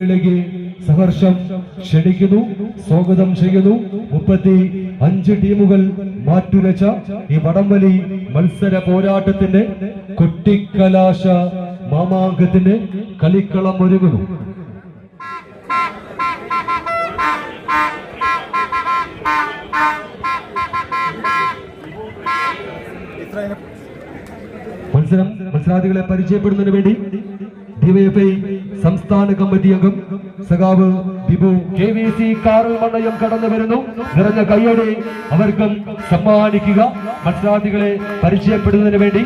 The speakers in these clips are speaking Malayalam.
സഹർഷം ക്ഷണിക്കുന്നു, സ്വാഗതം ചെയ്യുന്നു. 35 ടീമുകൾ മാറ്റുരച്ച ഈ വടംവലി മത്സര പോരാട്ടത്തിന്റെ കൊട്ടിക്കലാശ മാമാങ്കത്തിന്റെ കളിക്കളം ഒരുങ്ങുന്നു. മത്സരാർത്ഥികളെ പരിചയപ്പെടുന്നതിന് വേണ്ടി ഡിവൈഎഫ്ഐ സംസ്ഥാന കമ്മിറ്റി അംഗം സഖാവ് ദിബു KVC കാറൽ മണ്ണയം കടന്നു വരുന്നു. നിറഞ്ഞ കയ്യടി അവർക്കും സമ്മാനിക്കുക. മത്സരാർത്ഥികളെ പരിചയപ്പെടുന്നതിന് വേണ്ടി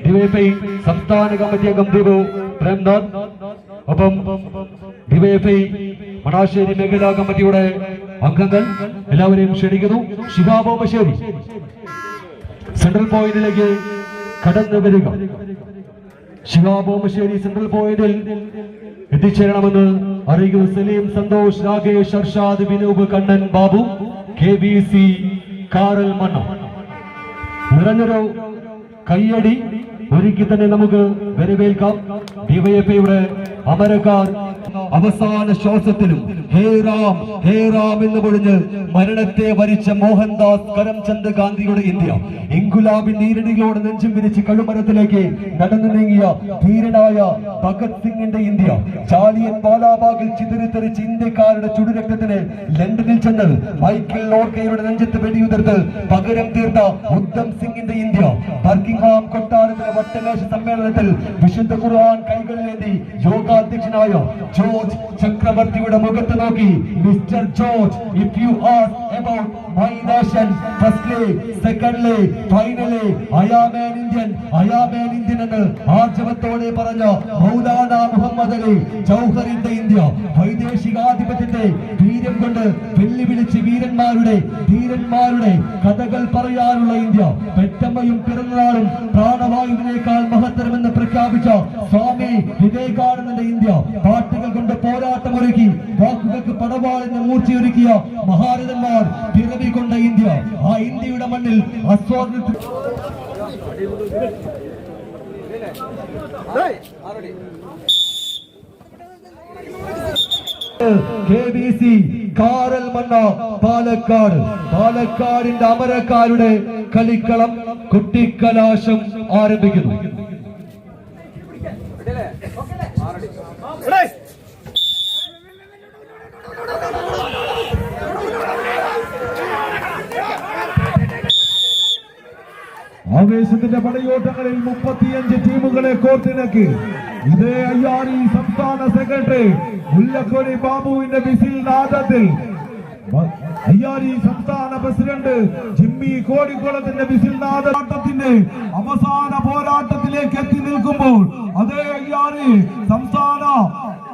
ഡിവൈഎഫ്ഐ സംസ്ഥാന കമ്മിറ്റി അംഗം ദിബു പ്രേംനാഥ്, ഒപ്പം ഡിവൈഎഫ്ഐ മണാശ്ശേരി മേഖലാ കമ്മിറ്റിയുടെ അംഗങ്ങൾ എല്ലാവരെയും ക്ഷണിക്കുന്നു. ശിവാബോമശ്ശേരി സെൻട്രൽ പോയിന്റിലേക്ക് കടന്നു വരിക. ശിവാബോമശ്ശേരി സെൻട്രൽ പോയിന്റിൽ എത്തിച്ചേരണമെന്ന് അറിയിക്കുന്നു. Saleem, Santhosh, Rakesh, Arshad, Vinoop, Kannan, Babu, KVC Karalmanna. നിറഞ്ഞൊരു കയ്യടി ഒരുക്കി തന്നെ നമുക്ക് വരവേൽക്കാം. ഡിവൈഎഫ്ഐയുടെ അമരക്കാർ അവസാന ശ്വാസത്തിലും ഹേ റാം ഹേ റാം എന്ന് പൊഴിഞ്ഞ് മരണത്തെ വരിച്ച മോഹൻദാസ് കരംചന്ദ് ഗാന്ധിയുടെ ഇന്ത്യ, ഇൻകുലാബി നീരടികളോട് നെഞ്ചും വിരിച്ച് കഴുമരത്തിലേക്ക് നടന്നു നീങ്ങിയ ധീരനായ ഭഗത് സിംഗിന്റെ ഇന്ത്യ, ചാലിയൻ വാലാബാഗിൽ ചിതറിത്തെറിച്ച് ഇന്ത്യക്കാരുടെ ചുടുരക്തത്തിന് ലണ്ടനിൽ ചെന്ന് മൈക്കിൾ ലോർക്കയുടെ നെഞ്ചത്ത് വെടിയുതിർത്ത് പകരം തീർത്ത ഉദ്ധം സിംഗിന്റെ ഇന്ത്യ, ബർക്കിംഗ്ഹാം കൊട്ടാരത്തിലെ വട്ടമേശ സമ്മേളനത്തിൽ വിശുദ്ധ ഖുർആൻ കൈകളിലേന്തി യോഗാധ്യക്ഷനായ ജോർജ് ചക്രവർത്തിയുടെ മുഖത്ത് നോക്കി, mister George, if you ask about my nation, firstly, secondly, finally, I am an Indian, I am an Indian എന്ന് ആർജവത്തോടെ പറഞ്ഞ മൗലാന മുഹമ്മദ് അലി ജൗഹറിന്റെ ഇന്ത്യ, വൈദേശികാധിപത്യത്തെ വീര്യം കൊണ്ട് വെല്ലുവിളിച്ച് ധീരന്മാരുടെ കഥകൾ പറയാനുള്ള ഇന്ത്യ, പെറ്റമ്മയും പിറന്നാളും പ്രാണവായുവിനേക്കാൾ മഹത്തരമെന്ന് പ്രഖ്യാപിച്ച സ്വാമി വിവേകാനന്ദന്റെ ഇന്ത്യ, പാട്ടുകൾ കൊണ്ട് പോരാട്ടമൊരുക്കി വാക്കുകൾക്ക് പടവാളെന്ന് മൂർച്ചയൊരുക്കിയ മഹാരഥന്മാർ പിറവി കൊണ്ട ഇന്ത്യ, ആ ഇന്ത്യയുടെ മണ്ണിൽ KVC കാറൽ മണ്ണ പാലക്കാടിന്റെ അമരക്കാരുടെ കളിക്കളം കുട്ടിക്കലാശം ആരംഭിക്കുന്നു. ആവേശത്തിന്റെ പടയോട്ടങ്ങളിൽ 35 ടീമുകളെ കോർത്തിണക്കി ഇതേ അയ്യാരി സംസ്ഥാന സെക്രട്ടറി മുല്ലക്കൊടി ബാബുവിന്റെ വിസിൽ നാദത്തിൽ അയ്യാരി സംസ്ഥാന പ്രസിഡന്റ് ജിമ്മി കോടിക്കുളത്തിന്റെ വിസിൽ നാദത്തിന്റെ അവസാന പോരാട്ടത്തിലേക്ക് എത്തി നിൽക്കുമ്പോൾ അതേ അയ്യാരി സംസ്ഥാന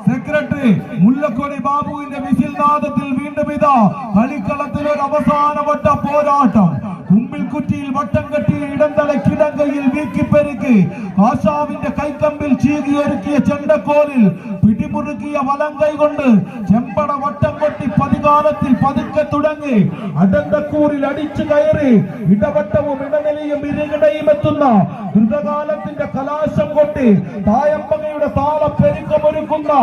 സെക്രട്ടറി മുല്ലക്കൊടി ബാബുവിന്റെ വിസിൽ നാദത്തിൽ വീണ്ടും ഇതാ കളിക്കളത്തിൽ ഒരു അവസാനവട്ട പോരാട്ടം. കുമ്പിൽക്കുറ്റിയിൽ വട്ടം കെട്ടി ഇടന്തലക്കിടങ്കയിൽ വീക്കിപ്പെരുക്കി ആശാവിന്റെ കൈക്കമ്പിൽ ചീകിയൊരുക്കിയ ചെണ്ടക്കോലിൽ പിടിമുറുക്കിയ വലങ്കൈ കൊണ്ട് ചെമ്പട വട്ടം കൊട്ടി പതികാലത്തിൽ പതുക്കെ തുടങ്ങി അടന്തക്കൂറിൽ അടിച്ചു കയറി ഇടവട്ടവും ഇടനിലയും ഇരുകിടയും എത്തുന്ന ദ്രുതകാലത്തിന്റെ കലാശം കൊട്ടി തായമ്പകയുടെ താളപ്പെരുക്കമൊരുക്കുന്ന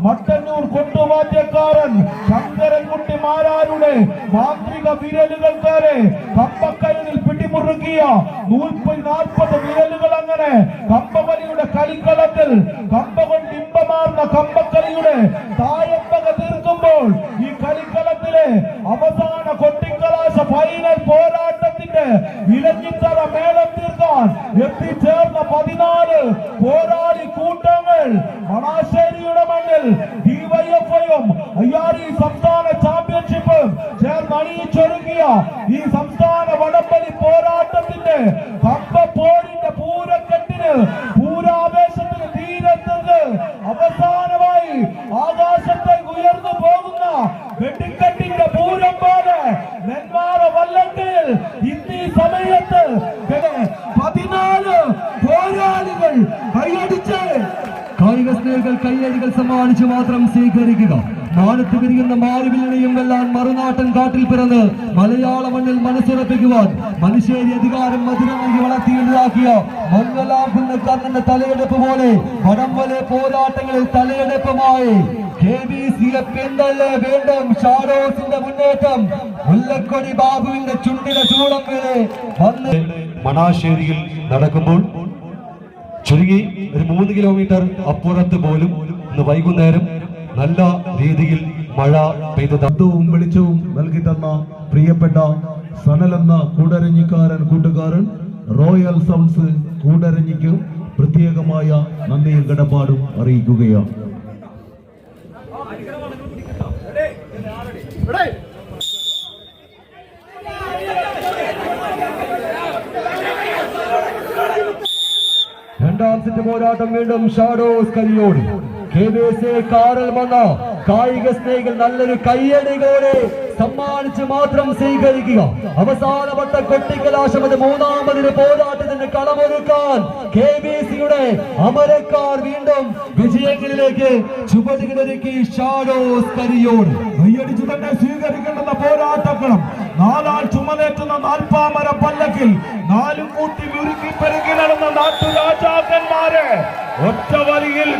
മട്ടന്നൂർ കൊണ്ടുമാറ്റക്കാരൻ ശങ്കരൻകുട്ടി മാരാരുടെ മാന്ത്രിക വിരലുകൾ കയറി കമ്പക്കൈയിൽ പിടിമുറുക്കിയ 140 വിരലുകൾ അങ്ങനെ കമ്പവലിയുടെ കളിക്കളത്തിൽ കമ്പ കൊണ്ട് ഇമ്പമാർന്ന കമ്പക്കളിയുടെ തായമ്പക തീർക്കുമ്പോൾ ഈ കളിക്കളത്തിലെ അവസാന കൊട്ടിക്കലാശ ഫൈനൽ പോരാട്ടത്തിന്റെ ഇലഞ്ഞിത്തറ മേളം തീർക്കാൻ എത്തിച്ചേർന്ന 14 പോരാളി കൂട്ടങ്ങൾ മണാശ്ശേരിയുടെ മണ്ണിൽ ഡിവൈഎഫ്ഐയും അയ്യാരി സംസ്ഥാന ചാമ്പ്യൻഷിപ്പും ചേർന്ന് അണിയിച്ചൊരുക്കിയ ഈ സംസ്ഥാന വടംവലി പോരാട്ടത്തിന്റെ കമ്പപ്പോരിന്റെ പൂരക്കെട്ടിന് പൂരാവേശത്തിന് തീരെത്തുന്നത് അവസാനമായി ആകാശത്തേക്ക് ഉയർന്നു പോകുന്ന വെട്ടിക്കെട്ടിന്റെ പൂരം പോലെ നെന്മാറ വല്ലങ്കയിൽ ഇന്നീ സമയത്ത് 14 പോരാളികൾ കൈയടിച്ച് കായിക സ്നേഹികൾ കയ്യടികൾ സമ്മാനിച്ച് മാത്രം സ്വീകരിക്കുക. മാനത്ത് വിരിയുന്ന മാരുവിലിനെയും വെല്ലാൻ മറുനാട്ടൻ കാട്ടിൽ പിറന്ന് മലയാള മണ്ണിൽ മനസ്സുറപ്പിക്കുവാൻ മനുഷ്യരി അധികാരം മധുരമായി വളർത്തിയുണ്ടാക്കിയ മംഗലാകുന്ന കർണന്റെ തലയെടുപ്പ് പോലെ വടംവലെ പോരാട്ടങ്ങളിൽ തലയെടുപ്പുമായി KBCയെ പിന്തള്ളേ വീണ്ടും ഷാഡോസിന്റെ മുന്നേറ്റം. മുല്ലക്കൊടി ബാബുവിന്റെ ചുണ്ടിലെ ചൂളം വരെ വന്ന് മണാശ്ശേരിയിൽ നടക്കുമ്പോൾ ചുരുങ്ങി ഒരു 3 കിലോമീറ്റർ അപ്പുറത്ത് പോലും ഇന്ന് വൈകുന്നേരം നല്ല രീതിയിൽ മഴ പെയ്ത ശബ്ദവും വെളിച്ചവും നൽകി തന്ന പ്രിയപ്പെട്ട സനൽ എന്ന കൂട്ടുകാരൻ റോയൽ സൗണ്ട്സ് കൂടരഞ്ഞിക്ക് പ്രത്യേകമായ നന്ദിയും കടപ്പാടും അറിയിക്കുകയാണ്. രണ്ടാം സെറ്റ് പോരാട്ടം വീണ്ടും ഷാഡോസ് കരിയോട്. KBC കാറൽ മണ്ണ കായിക സ്നേഹികൾ നല്ലൊരു കയ്യടികളോടെ സമ്മാനിച്ച് മാത്രം സ്വീകരിക്കുക. അവസാനവട്ട കൊട്ടിക്കലാശം മൂന്നാമതിന് പോരാട്ടത്തിന് കളമൊരുക്കാൻ KBCയുടെ അമരക്കാർ വീണ്ടും വിജയങ്ങളിലേക്ക് ചുവടുകളൊരുക്കി ഷാഡോസ് കരിയോട്. കയ്യടിച്ചു തന്നെ സ്വീകരിക്കേണ്ടുന്ന പോരാട്ടങ്ങളും നാലാൾ ചുമലേറ്റുന്ന നാൽപ്പാമര പല്ലക്കിൽ നാലും കൂട്ടി മുറുക്കി പെരുകി നടന്ന നാട്ടുരാജാക്കന്മാരെ ഒറ്റ വരിയിൽ